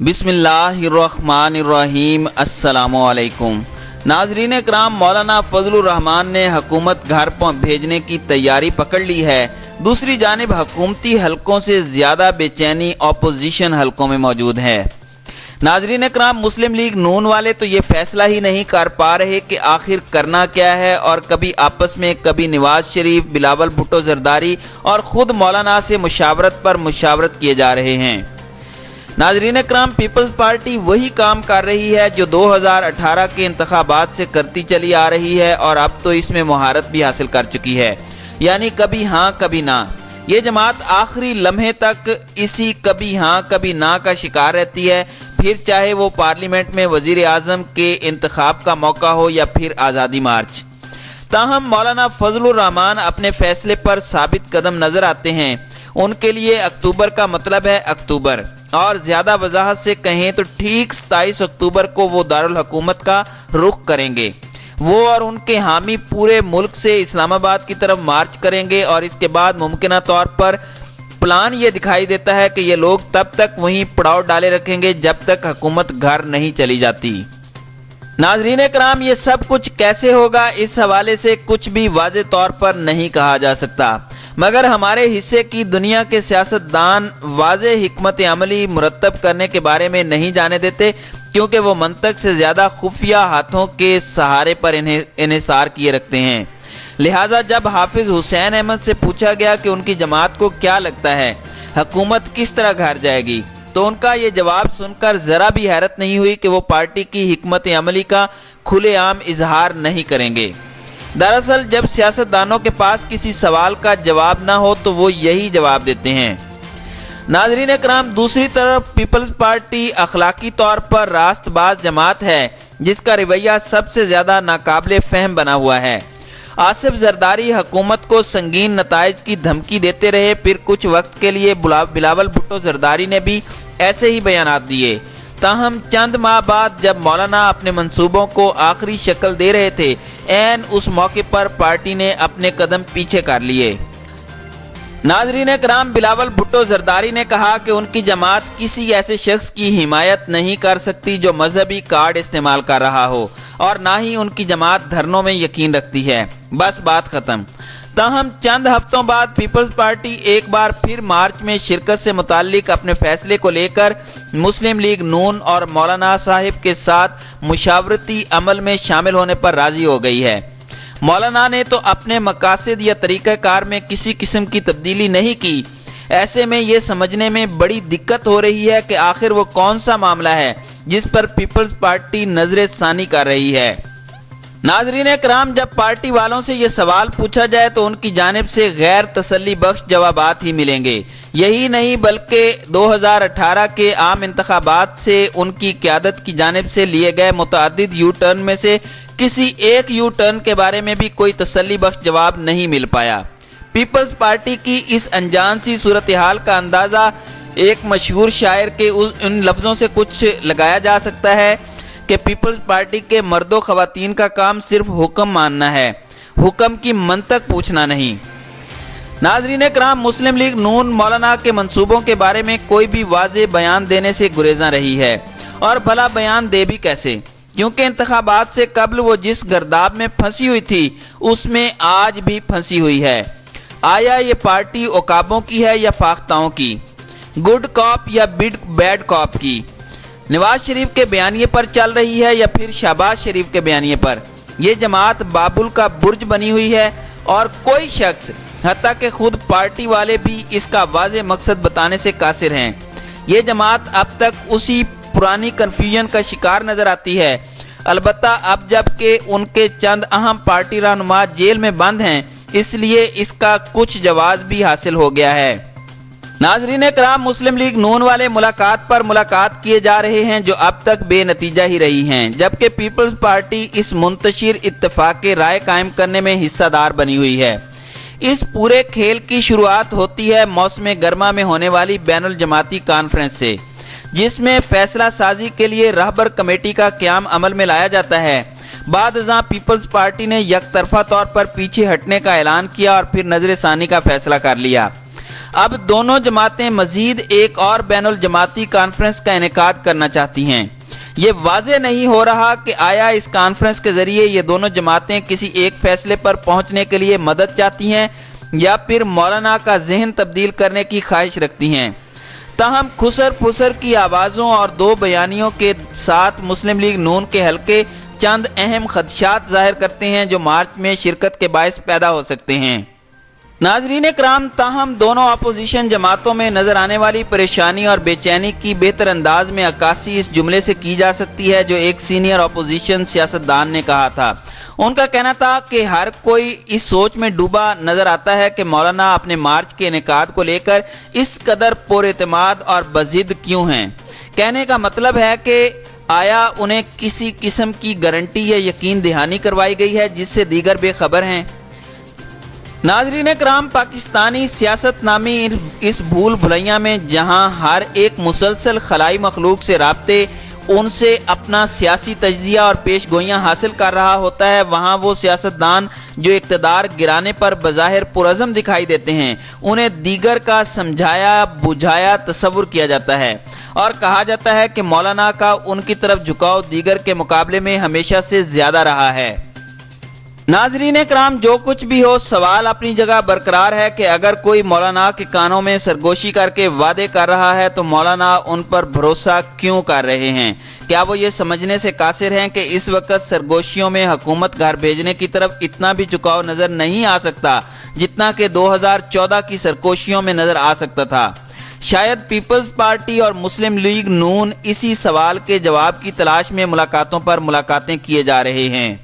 بسم اللہ الرحمن الرحیم۔ السلام علیکم ناظرین کرام، مولانا فضل الرحمان نے حکومت گھر بھیجنے کی تیاری پکڑ لی ہے۔ دوسری جانب حکومتی حلقوں سے زیادہ بے چینی اپوزیشن حلقوں میں موجود ہے۔ ناظرین کرام، مسلم لیگ نون والے تو یہ فیصلہ ہی نہیں کر پا رہے کہ آخر کرنا کیا ہے، اور کبھی آپس میں، کبھی نواز شریف، بلاول بھٹو زرداری اور خود مولانا سے مشاورت پر مشاورت کیے جا رہے ہیں۔ ناظرین کرام، پیپلز پارٹی وہی کام کر رہی ہے جو 2018 کے انتخابات سے کرتی چلی آ رہی ہے، اور اب تو اس میں مہارت بھی حاصل کر چکی ہے، یعنی کبھی ہاں کبھی نہ۔ یہ جماعت آخری لمحے تک اسی کبھی ہاں کبھی نہ کا شکار رہتی ہے، پھر چاہے وہ پارلیمنٹ میں وزیر اعظم کے انتخاب کا موقع ہو یا پھر آزادی مارچ۔ تاہم مولانا فضل الرحمان اپنے فیصلے پر ثابت قدم نظر آتے ہیں۔ ان کے لیے اکتوبر کا مطلب ہے اکتوبر، اور زیادہ وضاحت سے کہیں تو ٹھیک 27 اکتوبر کو وہ دارالحکومت کا رخ کریں گے۔ وہ اور ان کے حامی پورے ملک سے اسلام آباد کی طرف مارچ کریں گے، اور اس کے بعد ممکنہ طور پر پلان یہ دکھائی دیتا ہے کہ یہ لوگ تب تک وہیں پڑاؤ ڈالے رکھیں گے جب تک حکومت گھر نہیں چلی جاتی۔ ناظرین کرام، یہ سب کچھ کیسے ہوگا، اس حوالے سے کچھ بھی واضح طور پر نہیں کہا جا سکتا، مگر ہمارے حصے کی دنیا کے سیاستدان واضح حکمت عملی مرتب کرنے کے بارے میں نہیں جانے دیتے، کیونکہ وہ منطق سے زیادہ خفیہ ہاتھوں کے سہارے پر انحصار کیے رکھتے ہیں۔ لہٰذا جب حافظ حسین احمد سے پوچھا گیا کہ ان کی جماعت کو کیا لگتا ہے حکومت کس طرح گھر جائے گی، تو ان کا یہ جواب سن کر ذرا بھی حیرت نہیں ہوئی کہ وہ پارٹی کی حکمت عملی کا کھلے عام اظہار نہیں کریں گے۔ دراصل جب سیاستدانوں کے پاس کسی سوال کا جواب نہ ہو تو وہ یہی جواب دیتے ہیں۔ ناظرین کرام، دوسری طرف پیپلز پارٹی اخلاقی طور پر راست باز جماعت ہے، جس کا رویہ سب سے زیادہ ناقابل فہم بنا ہوا ہے۔ آصف زرداری حکومت کو سنگین نتائج کی دھمکی دیتے رہے، پھر کچھ وقت کے لیے بلاول بھٹو زرداری نے بھی ایسے ہی بیانات دیے۔ تاہم چند ماہ بعد جب مولانا اپنے منصوبوں کو آخری شکل دے رہے تھے، عین اس موقع پر پارٹی نے اپنے قدم پیچھے کر لیے۔ ناظرین کرام، بلاول بھٹو زرداری نے کہا کہ ان کی جماعت کسی ایسے شخص کی حمایت نہیں کر سکتی جو مذہبی کارڈ استعمال کر رہا ہو، اور نہ ہی ان کی جماعت دھرنوں میں یقین رکھتی ہے، بس بات ختم۔ تاہم چند ہفتوں بعد پیپلز پارٹی ایک بار پھر مارچ میں شرکت سے متعلق اپنے فیصلے کو لے کر مسلم لیگ نون اور مولانا صاحب کے ساتھ مشاورتی عمل میں شامل ہونے پر راضی ہو گئی ہے۔ مولانا نے تو اپنے مقاصد یا طریقہ کار میں کسی قسم کی تبدیلی نہیں کی۔ ایسے میں یہ سمجھنے میں بڑی دقت ہو رہی ہے کہ آخر وہ کون سا معاملہ ہے جس پر پیپلز پارٹی نظر ثانی کر رہی ہے۔ ناظرین کرام، جب پارٹی والوں سے یہ سوال پوچھا جائے تو ان کی جانب سے غیر تسلی بخش جوابات ہی ملیں گے۔ یہی نہیں بلکہ 2018 کے عام انتخابات سے ان کی قیادت کی جانب سے لیے گئے متعدد یو ٹرن میں سے کسی ایک یو ٹرن کے بارے میں بھی کوئی تسلی بخش جواب نہیں مل پایا۔ پیپلز پارٹی کی اس انجان سی صورتحال کا اندازہ ایک مشہور شاعر کے ان لفظوں سے کچھ لگایا جا سکتا ہے کہ پیپلز پارٹی کے مرد و خواتین کا کام صرف حکم ماننا ہے، حکم کی منطق پوچھنا نہیں۔ ناظرین کرام، مسلم لیگ نون مولانا کے منصوبوں کے بارے میں کوئی بھی واضح بیان دینے سے گریزاں رہی ہے، اور بھلا بیان دے بھی کیسے، کیونکہ انتخابات سے قبل وہ جس گرداب میں پھنسی ہوئی تھی اس میں آج بھی پھنسی ہوئی ہے۔ آیا یہ پارٹی عقابوں کی ہے یا فاختاؤں کی، گڈ کاپ یا بیڈ کاپ کی، نواز شریف کے بیانیے پر چل رہی ہے یا پھر شہباز شریف کے بیانیے پر؟ یہ جماعت بابل کا برج بنی ہوئی ہے، اور کوئی شخص حتیٰ کہ خود پارٹی والے بھی اس کا واضح مقصد بتانے سے قاصر ہیں۔ یہ جماعت اب تک اسی پرانی کنفیوژن کا شکار نظر آتی ہے، البتہ اب جب کہ ان کے چند اہم پارٹی رہنما جیل میں بند ہیں، اس لیے اس کا کچھ جواز بھی حاصل ہو گیا ہے۔ ناظرین کرام، مسلم لیگ نون والے ملاقات پر ملاقات کیے جا رہے ہیں جو اب تک بے نتیجہ ہی رہی ہیں، جبکہ پیپلز پارٹی اس منتشر اتفاق رائے قائم کرنے میں حصہ دار بنی ہوئی ہے۔ اس پورے کھیل کی شروعات ہوتی ہے موسم گرما میں ہونے والی بین الجماعتی کانفرنس سے، جس میں فیصلہ سازی کے لیے رہبر کمیٹی کا قیام عمل میں لایا جاتا ہے۔ بعد ازاں پیپلز پارٹی نے یک طرفہ طور پر پیچھے ہٹنے کا اعلان کیا اور پھر نظر ثانی کا فیصلہ کر لیا۔ اب دونوں جماعتیں مزید ایک اور بین الجماعتی کانفرنس کا انعقاد کرنا چاہتی ہیں۔ یہ واضح نہیں ہو رہا کہ آیا اس کانفرنس کے ذریعے یہ دونوں جماعتیں کسی ایک فیصلے پر پہنچنے کے لیے مدد چاہتی ہیں یا پھر مولانا کا ذہن تبدیل کرنے کی خواہش رکھتی ہیں۔ تاہم خسر پھسر کی آوازوں اور دو بیانیوں کے ساتھ مسلم لیگ نون کے حلقے چند اہم خدشات ظاہر کرتے ہیں جو مارچ میں شرکت کے باعث پیدا ہو سکتے ہیں۔ ناظرین کرام، تاہم دونوں اپوزیشن جماعتوں میں نظر آنے والی پریشانی اور بے چینی کی بہتر انداز میں عکاسی اس جملے سے کی جا سکتی ہے جو ایک سینئر اپوزیشن سیاستدان نے کہا تھا۔ ان کا کہنا تھا کہ ہر کوئی اس سوچ میں ڈوبا نظر آتا ہے کہ مولانا اپنے مارچ کے انعقاد کو لے کر اس قدر پر اعتماد اور بضد کیوں ہیں۔ کہنے کا مطلب ہے کہ آیا انہیں کسی قسم کی گارنٹی یا یقین دہانی کروائی گئی ہے جس سے دیگر بے خبر ہیں۔ ناظرین کرام، پاکستانی سیاست نامی اس بھول بھلیاں میں جہاں ہر ایک مسلسل خلائی مخلوق سے رابطے، ان سے اپنا سیاسی تجزیہ اور پیش گوئیاں حاصل کر رہا ہوتا ہے، وہاں وہ سیاستدان جو اقتدار گرانے پر بظاہر پرعزم دکھائی دیتے ہیں انہیں دیگر کا سمجھایا بجھایا تصور کیا جاتا ہے اور کہا جاتا ہے کہ مولانا کا ان کی طرف جھکاؤ دیگر کے مقابلے میں ہمیشہ سے زیادہ رہا ہے۔ ناظرین کرام، جو کچھ بھی ہو، سوال اپنی جگہ برقرار ہے کہ اگر کوئی مولانا کے کانوں میں سرگوشی کر کے وعدے کر رہا ہے تو مولانا ان پر بھروسہ کیوں کر رہے ہیں؟ کیا وہ یہ سمجھنے سے قاصر ہیں کہ اس وقت سرگوشیوں میں حکومت گھر بھیجنے کی طرف اتنا بھی جھکاؤ نظر نہیں آ سکتا جتنا کہ 2014 کی سرگوشیوں میں نظر آ سکتا تھا؟ شاید پیپلز پارٹی اور مسلم لیگ نون اسی سوال کے جواب کی تلاش میں ملاقاتوں پر ملاقاتیں کیے جا رہے ہیں۔